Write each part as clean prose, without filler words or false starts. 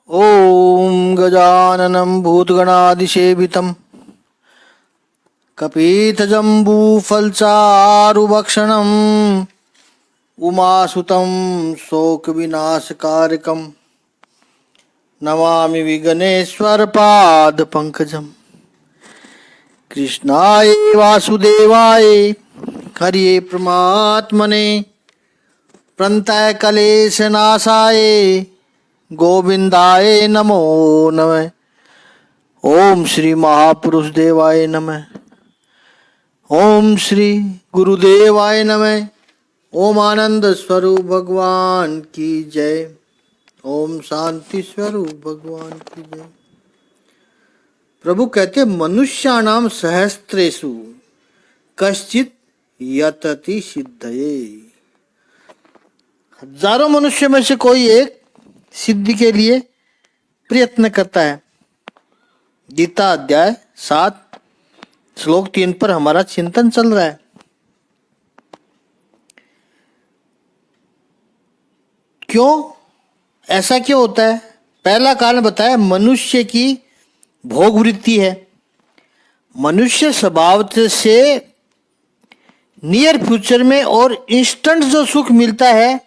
ॐ गजाननं भूतगणादिसेवितं कपीतजम्बूफलचारुभक्षणम् उमासुतं शोकविनाशकारकं नमामि विघ्नेश्वरपादपङ्कजम्। कृष्णाय वासुदेवाय हरिये परमात्मने प्रणताय क्लेशनाशाय गोविंदाय नमो नमः। ओम श्री महापुरुष देवाय नमः। ओम श्री गुरुदेवाय नमः। ओम आनंद स्वरूप भगवान की जय। ओम शांति स्वरूप भगवान की जय। प्रभु कहते मनुष्याणाम सहस्त्रेषु कश्चित यतति सिद्धये। हजारों मनुष्य में से कोई एक सिद्धि के लिए प्रयत्न करता है। गीता अध्याय 7 श्लोक 3 पर हमारा चिंतन चल रहा है। क्यों ऐसा क्यों होता है? पहला कारण बताया, मनुष्य की भोग वृत्ति है। मनुष्य स्वभाव से नियर फ्यूचर में और इंस्टेंट जो सुख मिलता है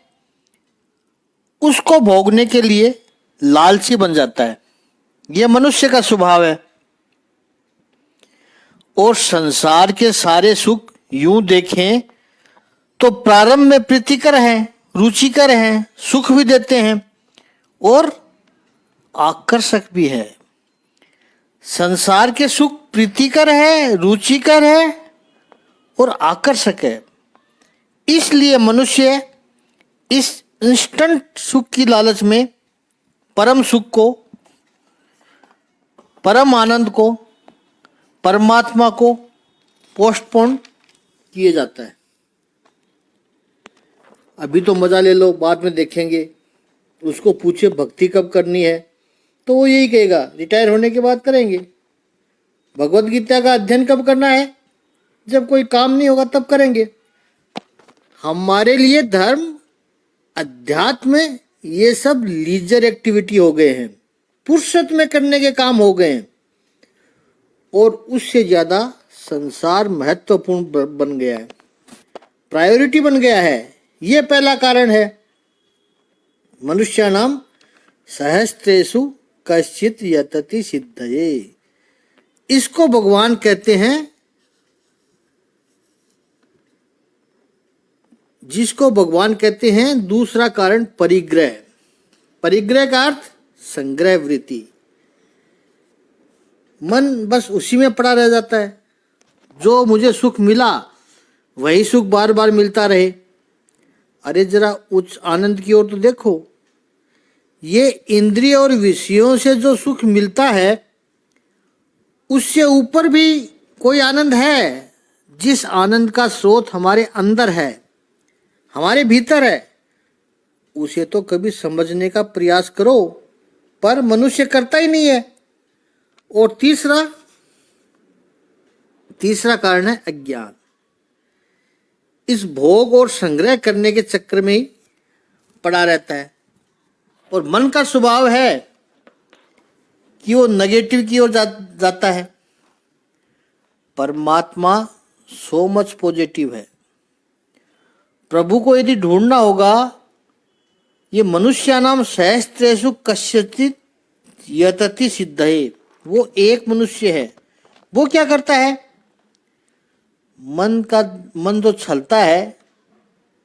उसको भोगने के लिए लालची बन जाता है। यह मनुष्य का स्वभाव है। और संसार के सारे सुख यूं देखें तो प्रारंभ में प्रीतिकर हैं, रुचिकर हैं, सुख भी देते हैं और आकर्षक भी है। संसार के सुख प्रीतिकर है, रुचिकर है और आकर्षक है। इसलिए मनुष्य इस इंस्टेंट सुख की लालच में परम सुख को, परम आनंद को, परमात्मा को पोस्टपोन किए जाता है। अभी तो मजा ले लो, बाद में देखेंगे। उसको पूछे भक्ति कब करनी है तो वो यही कहेगा रिटायर होने के बाद करेंगे। भगवत गीता का अध्ययन कब करना है? जब कोई काम नहीं होगा तब करेंगे। हमारे लिए धर्म, अध्यात्म ये सब लीजर एक्टिविटी हो गए हैं, फुर्सत में करने के काम हो गए हैं। और उससे ज्यादा संसार महत्वपूर्ण बन गया है, प्रायोरिटी बन गया है। ये पहला कारण है। मनुष्याणाम सहस्त्रेषु कश्चित यतति सिद्धये। इसको भगवान कहते हैं, जिसको भगवान कहते हैं दूसरा कारण परिग्रह। परिग्रह का अर्थ संग्रह वृत्ति। मन बस उसी में पड़ा रह जाता है। जो मुझे सुख मिला वही सुख बार बार मिलता रहे। अरे जरा उच्च आनंद की ओर तो देखो। ये इंद्रिय और विषयों से जो सुख मिलता है उससे ऊपर भी कोई आनंद है, जिस आनंद का स्रोत हमारे अंदर है, हमारे भीतर है। उसे तो कभी समझने का प्रयास करो, पर मनुष्य करता ही नहीं है। और तीसरा कारण है अज्ञान। इस भोग और संग्रह करने के चक्कर में ही पड़ा रहता है। और मन का स्वभाव है कि वो नेगेटिव की ओर जाता है। परमात्मा सो मच पॉजिटिव है। प्रभु को यदि ढूंढना होगा, ये मनुष्याणाम सहस्त्रेषु कश्चित् यतति सिद्धये। वो एक मनुष्य है। वो क्या करता है? मन जो छलता है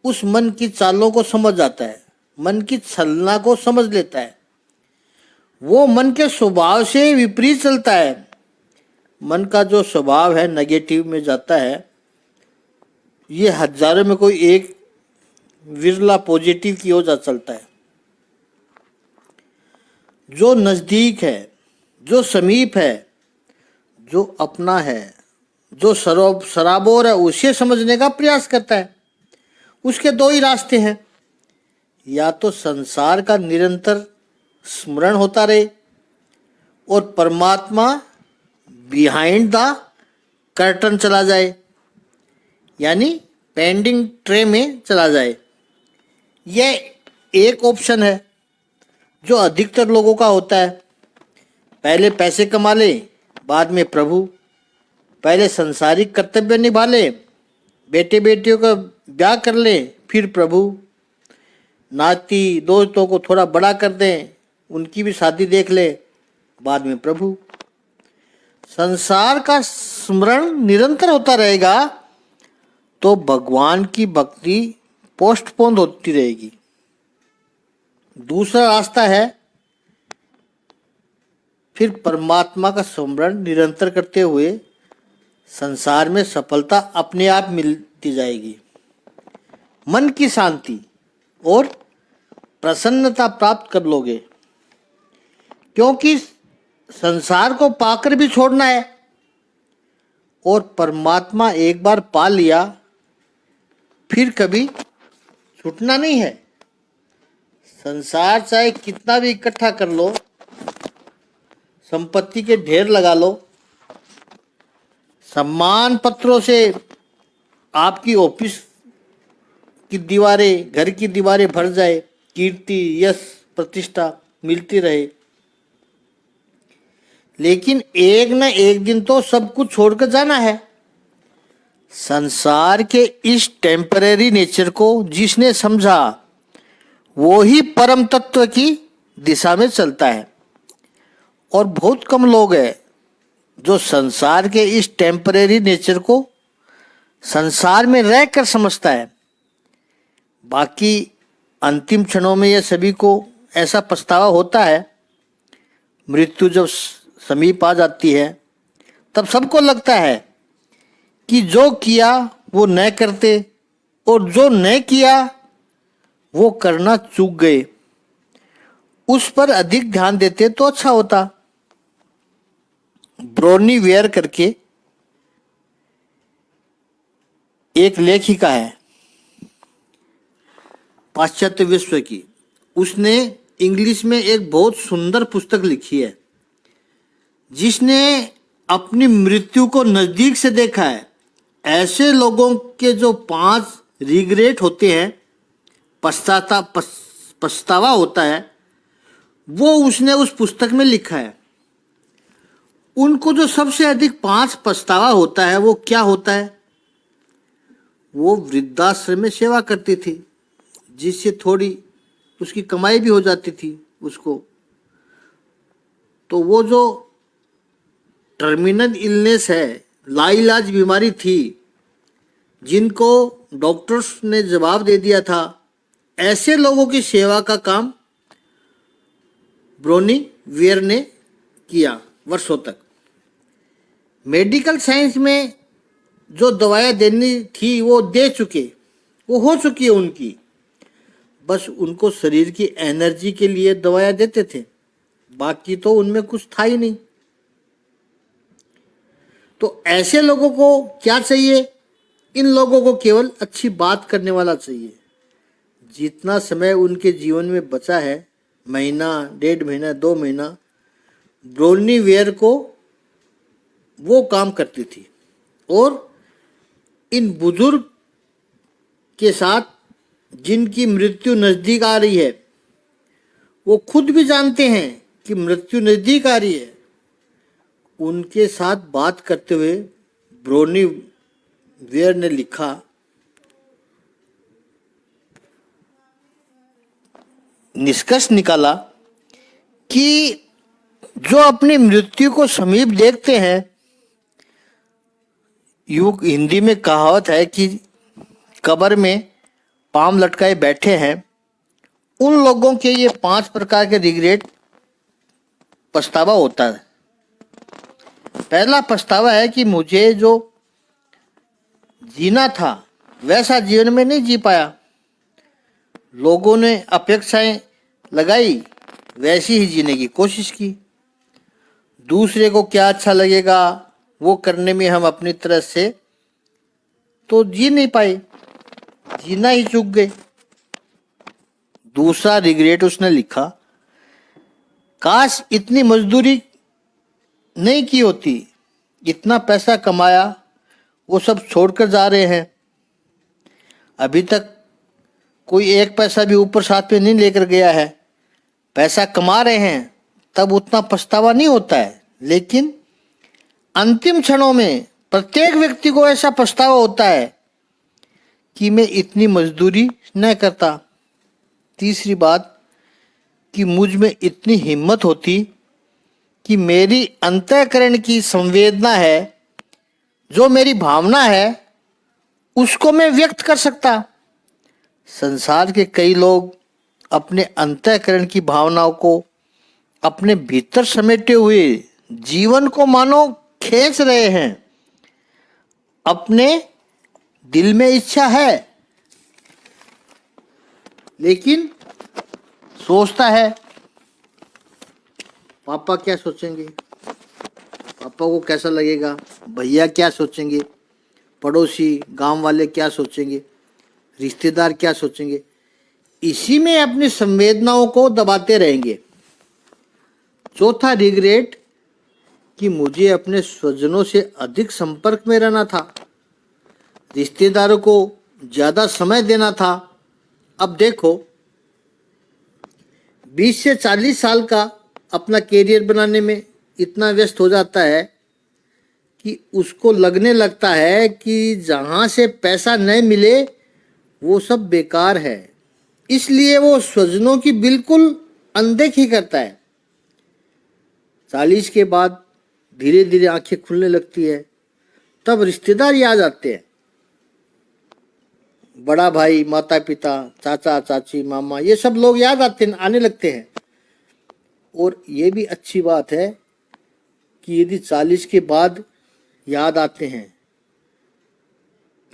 उस मन की चालों को समझ जाता है, मन की छलना को समझ लेता है। वो मन के स्वभाव से विपरीत चलता है। मन का जो स्वभाव है नेगेटिव में जाता है। ये हजारों में कोई एक विरला पॉजिटिव की ओर चलता है। जो नजदीक है, जो समीप है, जो अपना है, जो सराबोर है, उसे समझने का प्रयास करता है। उसके दो ही रास्ते हैं। या तो संसार का निरंतर स्मरण होता रहे और परमात्मा बिहाइंड द कर्टन चला जाए, यानी पेंडिंग ट्रे में चला जाए। यह एक ऑप्शन है। जो अधिकतर लोगों का होता है। पहले पैसे कमा ले, बाद में प्रभु। पहले संसारिक कर्तव्य निभा ले, बेटे बेटियों का ब्याह कर ले, फिर प्रभु। नाती दोस्तों को थोड़ा बड़ा कर दें, उनकी भी शादी देख ले, बाद में प्रभु। संसार का स्मरण निरंतर होता रहेगा तो भगवान की भक्ति पोस्टपोन होती रहेगी। दूसरा रास्ता है, फिर परमात्मा का स्मरण निरंतर करते हुए संसार में सफलता अपने आप मिलती जाएगी। मन की शांति और प्रसन्नता प्राप्त कर लोगे, क्योंकि संसार को पाकर भी छोड़ना है और परमात्मा एक बार पा लिया फिर कभी छूटना नहीं है। संसार चाहे कितना भी इकट्ठा कर लो, संपत्ति के ढेर लगा लो, सम्मान पत्रों से आपकी ऑफिस की दीवारें, घर की दीवारें भर जाए, कीर्ति यश प्रतिष्ठा मिलती रहे, लेकिन एक न एक दिन तो सब कुछ छोड़कर जाना है। संसार के इस टेम्परेरी नेचर को जिसने समझा वो ही परम तत्व की दिशा में चलता है। और बहुत कम लोग हैं जो संसार के इस टेम्परेरी नेचर को संसार में रहकर समझता है। बाकी अंतिम क्षणों में यह सभी को ऐसा पछतावा होता है। मृत्यु जब समीप आ जाती है तब सबको लगता है कि जो किया वो न करते और जो न किया वो करना चूक गए, उस पर अधिक ध्यान देते तो अच्छा होता। ब्रोनी वेयर करके एक लेखिका है पाश्चात्य विश्व की, उसने इंग्लिश में एक बहुत सुंदर पुस्तक लिखी है जिसने अपनी मृत्यु को नजदीक से देखा है। ऐसे लोगों के जो 5 रिग्रेट होते हैं, पछतावा होता है, वो उसने उस पुस्तक में लिखा है। उनको जो सबसे अधिक 5 पछतावा होता है वो क्या होता है? वो वृद्धाश्रम में सेवा करती थी जिससे थोड़ी उसकी कमाई भी हो जाती थी उसको। तो वो जो टर्मिनल इलनेस है, लाइलाज बीमारी थी, जिनको डॉक्टर्स ने जवाब दे दिया था, ऐसे लोगों की सेवा का काम ब्रोनी वेयर ने किया वर्षों तक। मेडिकल साइंस में जो दवाएं देनी थी वो दे चुके, वो हो चुकी है उनकी, बस उनको शरीर की एनर्जी के लिए दवाएं देते थे, बाकी तो उनमें कुछ था ही नहीं। तो ऐसे लोगों को क्या चाहिए? इन लोगों को केवल अच्छी बात करने वाला चाहिए। जितना समय उनके जीवन में बचा है, महीना, 1.5 महीना, 2 महीना, ब्रोनी वेयर को वो काम करती थी। और इन बुजुर्ग के साथ जिनकी मृत्यु नज़दीक आ रही है, वो खुद भी जानते हैं कि मृत्यु नज़दीक आ रही है, उनके साथ बात करते हुए ब्रोनी वेयर ने लिखा, निष्कर्ष निकाला कि जो अपनी मृत्यु को समीप देखते हैं, हिंदी में कहावत है कि कब्र में पाँव लटकाए बैठे हैं, उन लोगों के ये 5 प्रकार के रिग्रेट पछतावा होता है। पहला पछतावा है कि मुझे जो जीना था वैसा जीवन में नहीं जी पाया, लोगों ने अपेक्षाएं लगाई, वैसी ही जीने की कोशिश की। दूसरे को क्या अच्छा लगेगा वो करने में हम अपनी तरह से तो जी नहीं पाए, जीना ही चूक गए। दूसरा रिग्रेट उसने लिखा, काश इतनी मजदूरी नहीं की होती, इतना पैसा कमाया, वो सब छोड़कर जा रहे हैं, अभी तक कोई एक पैसा भी ऊपर साथ में नहीं लेकर गया है, पैसा कमा रहे हैं तब उतना पछतावा नहीं होता है, लेकिन अंतिम क्षणों में प्रत्येक व्यक्ति को ऐसा पछतावा होता है कि मैं इतनी मजदूरी न करता। तीसरी बात कि मुझ में इतनी हिम्मत होती कि मेरी अंतःकरण की संवेदना है, जो मेरी भावना है, उसको मैं व्यक्त कर सकता। संसार के कई लोग अपने अंतःकरण की भावनाओं को अपने भीतर समेटे हुए जीवन को मानो खींच रहे हैं। अपने दिल में इच्छा है, लेकिन सोचता है पापा क्या सोचेंगे, पापा को कैसा लगेगा, भैया क्या सोचेंगे, पड़ोसी गांव वाले क्या सोचेंगे, रिश्तेदार क्या सोचेंगे। इसी में अपनी संवेदनाओं को दबाते रहेंगे। चौथा रिग्रेट कि मुझे अपने स्वजनों से अधिक संपर्क में रहना था, रिश्तेदारों को ज्यादा समय देना था। अब देखो 20 से 40 साल का अपना कैरियर बनाने में इतना व्यस्त हो जाता है कि उसको लगने लगता है कि जहाँ से पैसा न मिले वो सब बेकार है, इसलिए वो स्वजनों की बिल्कुल अनदेखी करता है। 40 के बाद धीरे धीरे आंखें खुलने लगती है, तब रिश्तेदार याद आते हैं। बड़ा भाई, माता पिता, चाचा चाची, मामा, ये सब लोग याद आने लगते हैं। और ये भी अच्छी बात है कि यदि 40 के बाद याद आते हैं,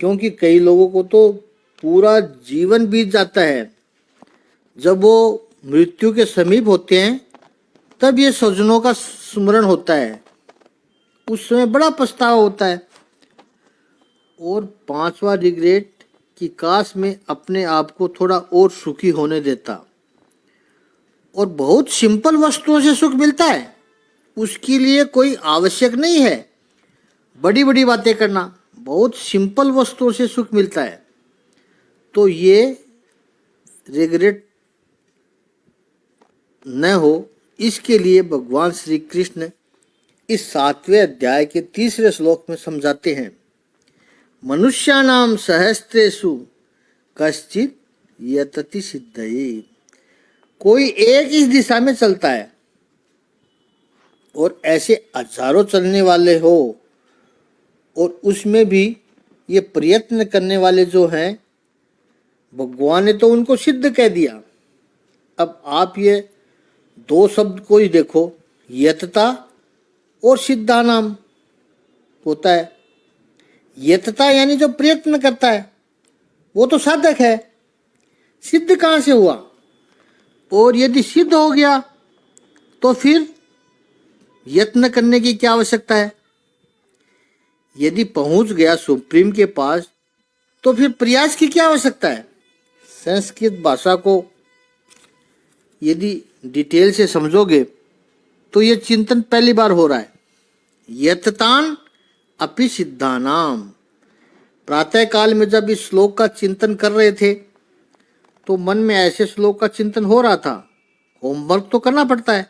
क्योंकि कई लोगों को तो पूरा जीवन बीत जाता है। जब वो मृत्यु के समीप होते हैं तब ये स्वजनों का स्मरण होता है, उस समय बड़ा पछतावा होता है। और 5वां रिग्रेट कि काश मैं अपने आप को थोड़ा और सुखी होने देता। और बहुत सिंपल वस्तुओं से सुख मिलता है, उसके लिए कोई आवश्यक नहीं है बड़ी बड़ी बातें करना, बहुत सिंपल वस्तुओं से सुख मिलता है। तो ये रिग्रेट न हो, इसके लिए भगवान श्री कृष्ण इस 7वें अध्याय के 3रे श्लोक में समझाते हैं। मनुष्याणाम सहस्त्रेषु कश्चित यतति सिद्धये। कोई एक इस दिशा में चलता है और ऐसे हजारों चलने वाले हो, और उसमें भी ये प्रयत्न करने वाले जो हैं, भगवान ने तो उनको सिद्ध कह दिया। अब आप ये 2 शब्द को ही देखो, यतता और सिद्धानाम होता है। यतता यानी जो प्रयत्न करता है वो तो साधक है, सिद्ध कहाँ से हुआ? और यदि सिद्ध हो गया तो फिर यत्न करने की क्या आवश्यकता है? यदि पहुंच गया सुप्रीम के पास तो फिर प्रयास की क्या आवश्यकता है? संस्कृत भाषा को यदि डिटेल से समझोगे तो ये चिंतन पहली बार हो रहा है। यततान अपि सिद्धानाम। प्रातः काल में जब इस श्लोक का चिंतन कर रहे थे तो मन में ऐसे श्लोक का चिंतन हो रहा था, होमवर्क तो करना पड़ता है।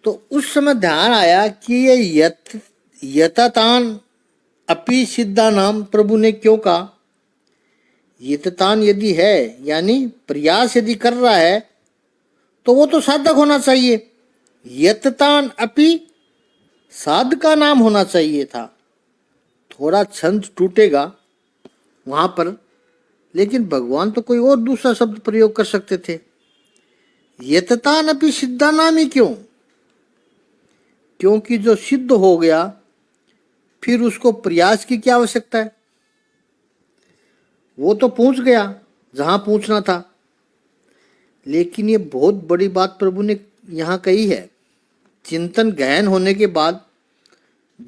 तो उस समय ध्यान आया कि ये यततान अपि सिद्धानाम प्रभु ने क्यों कहा। यततान यदि है यानी प्रयास यदि कर रहा है तो वो तो साधक होना चाहिए। यततान अपि साध का नाम होना चाहिए था। थोड़ा छंद टूटेगा वहां पर, लेकिन भगवान तो कोई और दूसरा शब्द प्रयोग कर सकते थे। यततान अपि सिद्धानाम ही क्यों? क्योंकि जो सिद्ध हो गया फिर उसको प्रयास की क्या आवश्यकता है? वो तो पहुंच गया जहां पहुंचना था। लेकिन ये बहुत बड़ी बात प्रभु ने यहाँ कही है। चिंतन गहन होने के बाद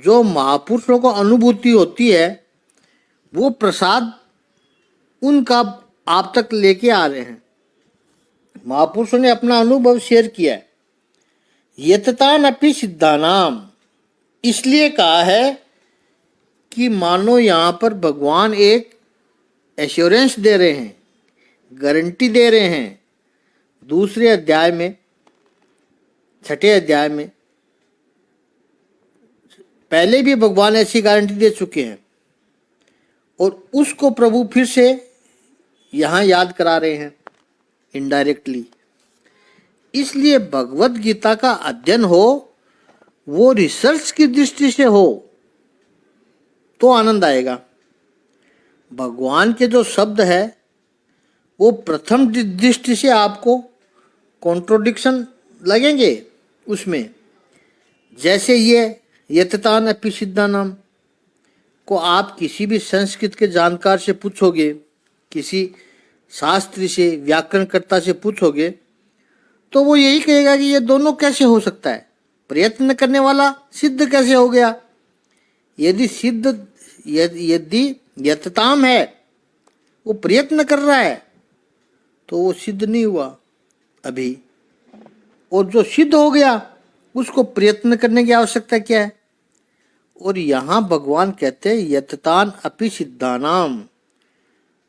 जो महापुरुषों को अनुभूति होती है वो प्रसाद उनका आप तक लेके आ रहे हैं। महापुरुषों ने अपना अनुभव शेयर किया है। यततान अपि सिद्धानाम इसलिए कहा है कि मानो यहाँ पर भगवान एक एश्योरेंस दे रहे हैं, गारंटी दे रहे हैं। दूसरे अध्याय में छठे अध्याय में पहले भी भगवान ऐसी गारंटी दे चुके हैं और उसको प्रभु फिर से यहाँ याद करा रहे हैं इनडायरेक्टली। इसलिए भगवत गीता का अध्ययन हो वो रिसर्च की दृष्टि से हो तो आनंद आएगा। भगवान के जो शब्द है वो प्रथम दृष्टि से आपको कॉन्ट्रोडिक्शन लगेंगे उसमें, जैसे ये यततान अपि सिद्धानाम को आप किसी भी संस्कृत के जानकार से पूछोगे, किसी शास्त्री से, व्याकरणकर्ता से पूछोगे तो वो यही कहेगा कि ये दोनों कैसे हो सकता है, प्रयत्न करने वाला सिद्ध कैसे हो गया। यदि यतताम है, वो प्रयत्न कर रहा है, तो वो सिद्ध नहीं हुआ अभी, और जो सिद्ध हो गया उसको प्रयत्न करने की आवश्यकता क्या है। और यहाँ भगवान कहते हैं यततान अपि सिद्धानाम।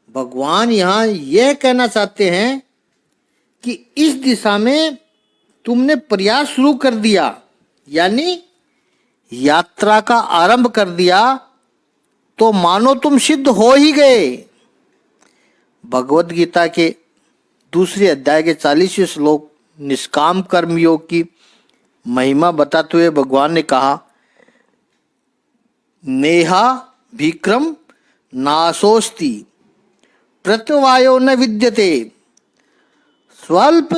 भगवान यहाँ यह कहना चाहते हैं कि इस दिशा में तुमने प्रयास शुरू कर दिया, यानी यात्रा का आरंभ कर दिया, तो मानो तुम सिद्ध हो ही गए। भगवत गीता के दूसरे अध्याय के 40वें श्लोक निष्काम कर्म योग की महिमा बताते हुए भगवान ने कहा, नेहा विक्रम नाशोस्ति प्रत्यवायो न विद्यते स्वल्प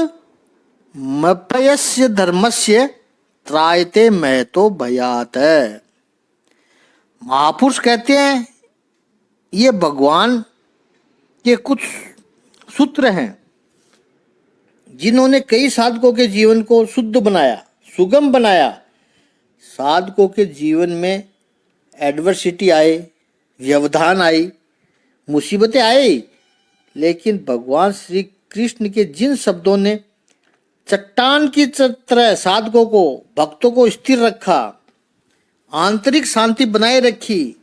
मपयस्य धर्मस्य त्रायते महतो भयात। महापुरुष कहते हैं ये भगवान के कुछ सूत्र हैं जिन्होंने कई साधकों के जीवन को शुद्ध बनाया, सुगम बनाया। साधकों के जीवन में एडवर्सिटी आए, व्यवधान आई, मुसीबतें आई, लेकिन भगवान श्री कृष्ण के जिन शब्दों ने चट्टान की तरह साधकों को, भक्तों को स्थिर रखा, आंतरिक शांति बनाए रखी,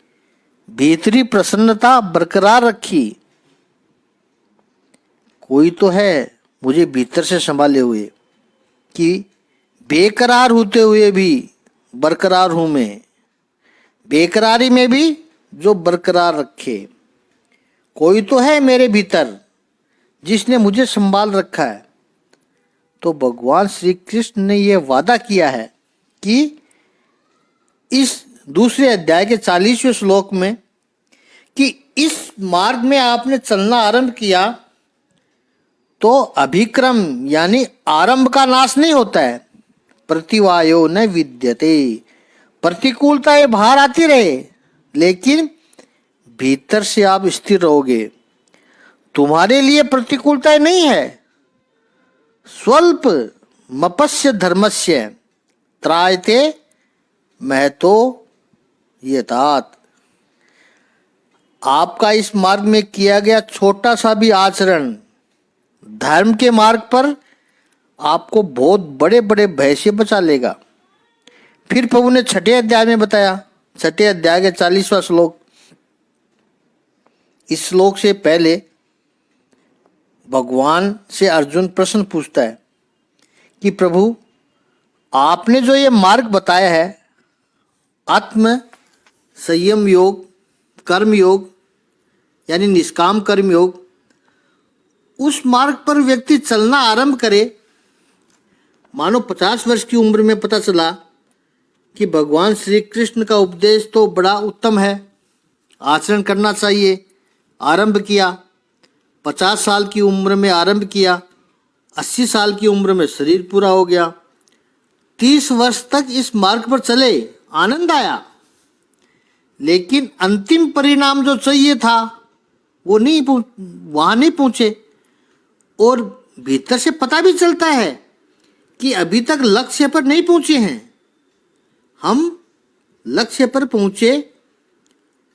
भीतरी प्रसन्नता बरकरार रखी। कोई तो है मुझे भीतर से संभाले हुए कि बेकरार होते हुए भी बरकरार हूं मैं, बेकरारी में भी जो बरकरार रखे। कोई तो है मेरे भीतर जिसने मुझे संभाल रखा है। तो भगवान श्री कृष्ण ने यह वादा किया है कि इस दूसरे अध्याय के 40वें श्लोक में कि इस मार्ग में आपने चलना आरंभ किया तो अभिक्रम यानी आरंभ का नाश नहीं होता है। प्रतिवायो न विद्यते, प्रतिकूलताएं बाहर आती रहे लेकिन भीतर से आप स्थिर रहोगे। तुम्हारे लिए प्रतिकूलताएं नहीं है। स्वल्प मपस्य धर्मस्य त्रायते महतो यतात। आपका इस मार्ग में किया गया छोटा सा भी आचरण धर्म के मार्ग पर आपको बहुत बड़े बड़े भय से बचा लेगा। फिर प्रभु ने छठे अध्याय में बताया, छठे अध्याय के 40वां श्लोक। इस श्लोक से पहले भगवान से अर्जुन प्रश्न पूछता है कि प्रभु आपने जो ये मार्ग बताया है, आत्म संयम योग, कर्म योग यानी निष्काम कर्म योग, उस मार्ग पर व्यक्ति चलना आरंभ करे। मानो 50 वर्ष की उम्र में पता चला कि भगवान श्री कृष्ण का उपदेश तो बड़ा उत्तम है, आचरण करना चाहिए, आरंभ किया। 50 साल की उम्र में आरंभ किया, 80 साल की उम्र में शरीर पूरा हो गया। 30 वर्ष तक इस मार्ग पर चले, आनंद आया, लेकिन अंतिम परिणाम जो चाहिए था वो वहां नहीं पहुंचे। और भीतर से पता भी चलता है कि अभी तक लक्ष्य पर नहीं पहुंचे हैं। हम लक्ष्य पर पहुंचे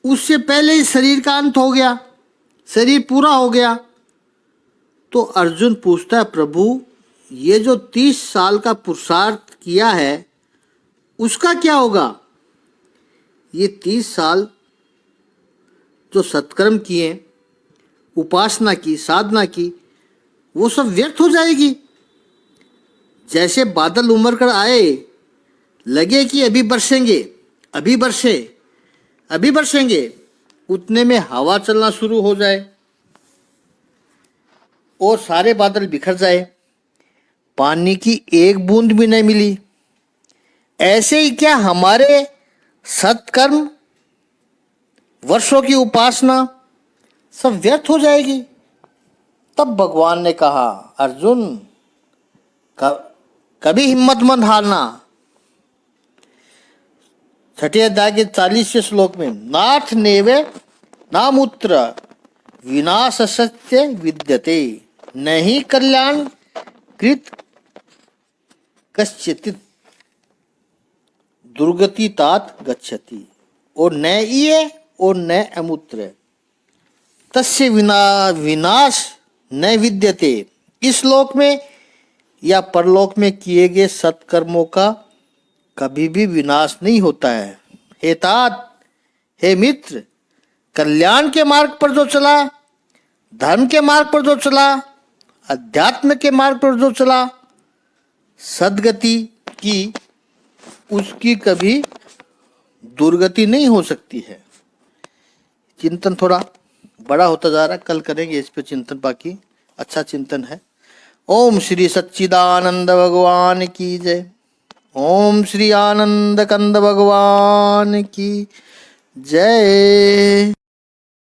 उससे पहले ही शरीर का अंत हो गया, शरीर पूरा हो गया। तो अर्जुन पूछता है, प्रभु ये जो 30 साल का पुरुषार्थ किया है उसका क्या होगा? ये 30 साल जो सत्कर्म किए, उपासना की, साधना की, वो सब व्यर्थ हो जाएगी। जैसे बादल उमड़ कर आए, लगे कि अभी बरसेंगे, अभी बरसे, अभी बरसेंगे, उतने में हवा चलना शुरू हो जाए और सारे बादल बिखर जाए, पानी की एक बूंद भी नहीं मिली। ऐसे ही क्या हमारे सत्कर्म, वर्षों की उपासना सब व्यर्थ हो जाएगी? तब भगवान ने कहा, अर्जुन कभी हिम्मत मत हारना। 6 अध्याय के 40वें श्लोक में, नाथ नेवे नामुत्र विनाश सत्य विद्यते, नहीं कल्याण कृत कश्चित् दुर्गति तात गच्छति, और न ईय और न अमूत्र तस्य विनाश न विद्यते। इस लोक में या परलोक में किए गए सत्कर्मों का कभी भी विनाश नहीं होता है। हे तात, हे मित्र, कल्याण के मार्ग पर जो चला, धर्म के मार्ग पर जो चला, अध्यात्म के मार्ग पर जो चला, सद्गति की, उसकी कभी दुर्गति नहीं हो सकती है। चिंतन थोड़ा बड़ा होता जा रहा है, कल करेंगे इस पे चिंतन, बाकी अच्छा चिंतन है। ओम श्री सच्चिदानंद भगवान की जय। ओम श्री आनंद कंद भगवान की जय।